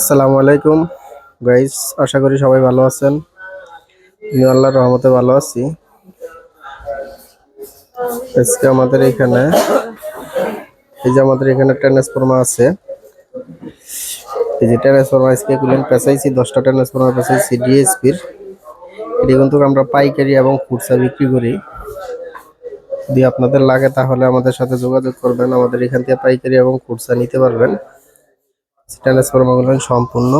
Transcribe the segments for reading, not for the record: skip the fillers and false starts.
আসসালামু আলাইকুম গাইস, আশা করি সবাই ভালো আছেন। আমি আল্লাহর রহমতে ভালো আছি। আজকে আমাদের এখানে ট্রান্সফরমার আছে। এই যে ট্রান্সফরমার আজকে কুলেন পেঁচাইছি, 10টা ট্রান্সফরমার পেঁচাইছি ডিএসপির। এটি কিন্তু আমরা পাইকারি এবং খুচরা বিক্রি করি। যদি আপনাদের লাগে তাহলে আমাদের সাথে যোগাযোগ করবেন, আমাদের এখান থেকে পাইকারি এবং খুচরা নিতে পারবেন। ট্রান্সফরমারগুলো সম্পূর্ণ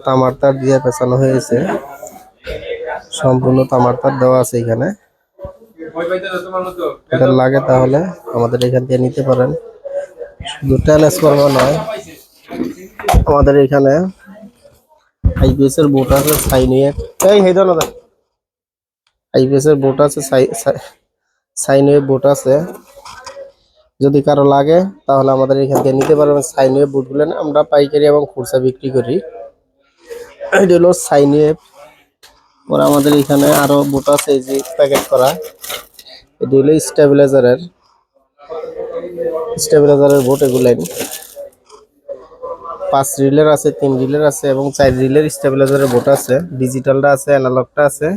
তামার তার দিয়ে পেঁচানো হয়েছে, সম্পূর্ণ তামার তার দেওয়া আছে এখানে। এটা লাগে তাহলে আমাদের এখান থেকে নিতে পারেন। শুধু ট্রান্সফরমার নয়, আমাদের এখানে আইপিএস এর বোর্ড আছে, আইপিএস এর বোর্ড আছে, সাইনওয়েভ বোর্ড আছে। যদি কারো লাগে তাহলে আমাদের এখান থেকে নিতে পারবেন। সাইনওয়েভ বোর্ডগুলো আমরা পাইকারি এবং খুচরা বিক্রি করি। এটা হলো সাইনওয়েভ। পরে আমাদের এখানে আরো বোর্ড আছে, এই যে প্যাকেট করা। এটি হলো স্টেবিলাইজারের বোর্ড। এগুলাই 5 রিলের আছে, 3 রিলের আছে এবং 4 রিলের স্টেবিলাইজারের বোর্ড আছে। ডিজিটালটা আছে, অ্যানালগটা আছে।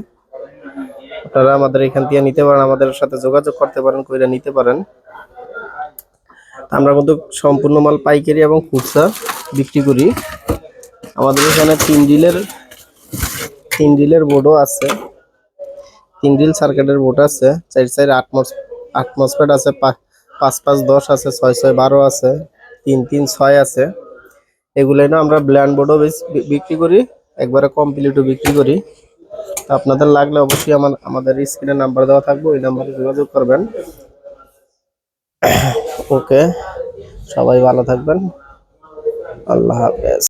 আপনারা আমাদের এখান থেকে নিতে পারেন, আমাদের সাথে যোগাযোগ করতে পারেন, কইরা নিতে পারেন। আমরা কিন্তু সম্পূর্ণ মাল পাইকারি এবং খুচরা বিক্রি করি। আমাদের এখানে 3 রিলের বোর্ডও আছে, 3 রিল সার্কিটের বোর্ড আছে, 4 8 মসফেট আছে, 5 5 10 আছে, 6 6 12 আছে, 3 3 6 আছে। এগুলাই না আমরা ব্ল্যান্ড বোর্ডও বিক্রি করি, একবারে কমপ্লিটও বিক্রি করি। আপনাদের লাগলে অবশ্যই আমাদের স্ক্রিনে নাম্বার দেওয়া থাকবে, ওই নাম্বারে যোগাযোগ করবেন। ওকে, সবাই ভালো থাকবেন। আল্লাহ হাফেজ।